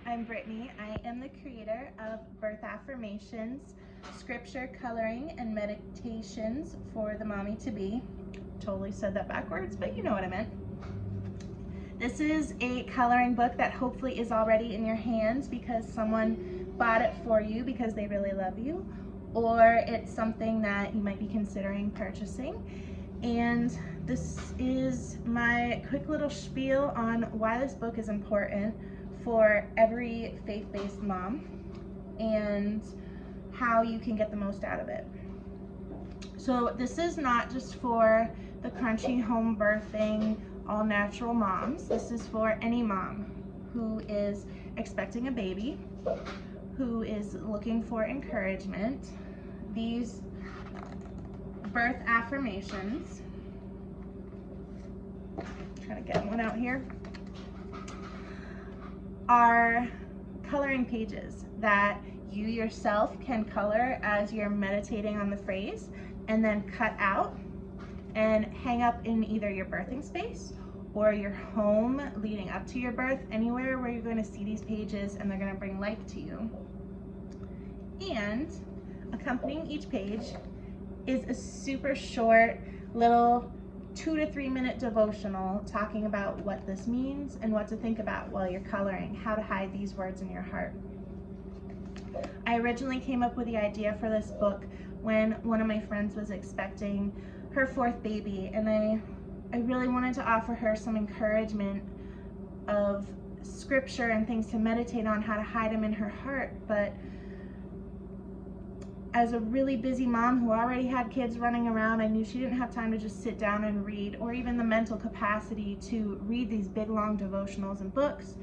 I'm Brittany. I am the creator of Birth Affirmations, scripture, coloring, and meditations for the mommy to be. Totally said that backwards, but you know what I meant. This is a coloring book that hopefully is already in your hands because someone bought it for you because they really love you, or it's something that you might be considering purchasing. And this is my quick little spiel on why this book is important for every faith-based mom and how you can get the most out of it. So this is not just for the crunchy home birthing, all natural moms. This is for any mom who is expecting a baby, who is looking for encouragement. These birth affirmations, try to get one out here, are coloring pages that you yourself can color as you're meditating on the phrase and then cut out and hang up in either your birthing space or your home leading up to your birth, anywhere where you're going to see these pages and they're going to bring life to you. And accompanying each page is a super short little 2 to 3 minute devotional talking about what this means and what to think about while you're coloring, how to hide these words in your heart. I originally came up with the idea for this book when one of my friends was expecting her 4th baby, and I really wanted to offer her some encouragement of scripture and things to meditate on, how to hide them in her heart. But as a really busy mom who already had kids running around, I knew she didn't have time to just sit down and read, or even the mental capacity to read these big long devotionals and books.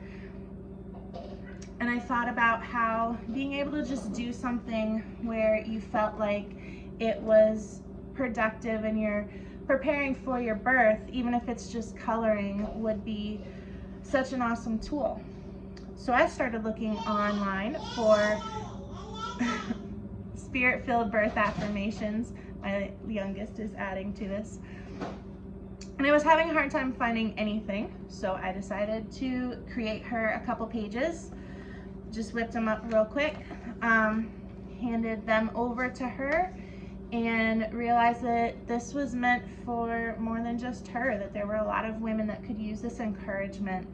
And I thought about how being able to just do something where you felt like it was productive and you're preparing for your birth, even if it's just coloring, would be such an awesome tool. So I started looking online for spirit-filled birth affirmations. My youngest is adding to this. And I was having a hard time finding anything, so I decided to create her a couple pages. Just whipped them up real quick, handed them over to her, and realized that this was meant for more than just her, that there were a lot of women that could use this encouragement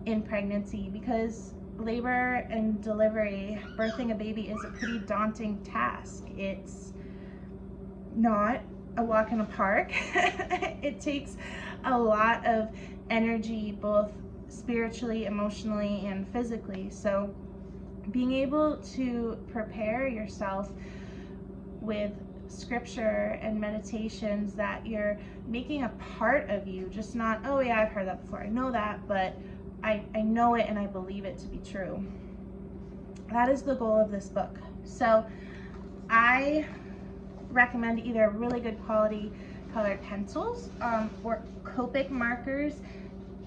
in pregnancy, because labor and delivery, birthing a baby, is a pretty daunting task. It's not a walk in the park. It takes a lot of energy, both spiritually, emotionally, and physically. So being able to prepare yourself with scripture and meditations that you're making a part of you, just not, oh yeah, I've heard that before, I know that, but I know it and I believe it to be true. That is the goal of this book. So I recommend either really good quality colored pencils or Copic markers.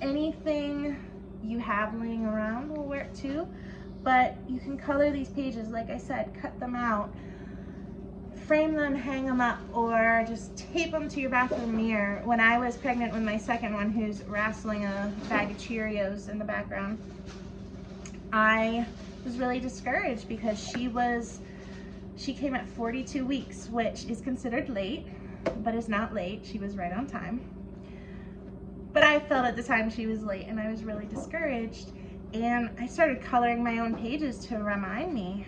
Anything you have laying around will work too, but you can color these pages, like I said, cut them out, frame them, hang them up, or just tape them to your bathroom mirror. When I was pregnant with my second one, who's wrestling a bag of Cheerios in the background, I was really discouraged because she came at 42 weeks, which is considered late, but is not late. She was right on time. But I felt at the time she was late, and I was really discouraged. And I started coloring my own pages to remind me.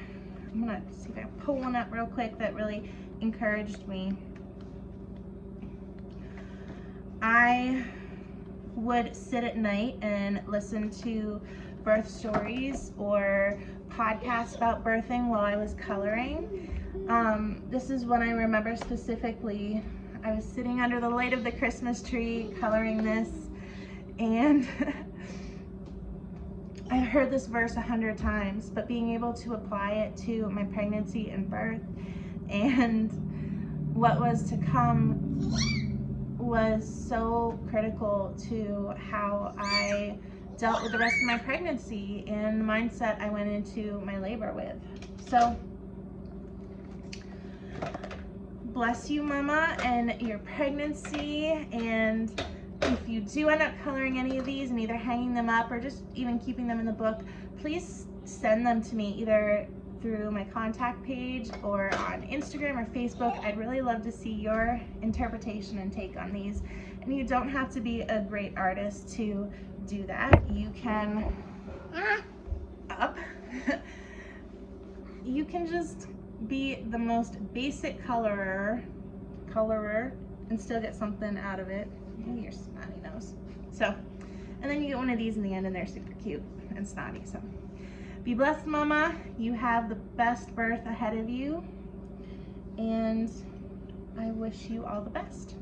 I'm gonna see if I can pull one up real quick that really encouraged me. I would sit at night and listen to birth stories or podcasts about birthing while I was coloring. This is one I remember specifically. I was sitting under the light of the Christmas tree coloring this, and I heard this verse 100 times, but being able to apply it to my pregnancy and birth and what was to come was so critical to how I dealt with the rest of my pregnancy and the mindset I went into my labor with. So bless you, mama, and your pregnancy, and If you do end up coloring any of these and either hanging them up or just even keeping them in the book, please send them to me either through my contact page or on Instagram or Facebook. I'd really love to see your interpretation and take on these. And you don't have to be a great artist to do that. You can you can just be the most basic colorer and still get something out of it. Ooh, your snotty nose. So, and then you get one of these in the end and they're super cute and snotty. So be blessed, Mama. You have the best birth ahead of you, and I wish you all the best.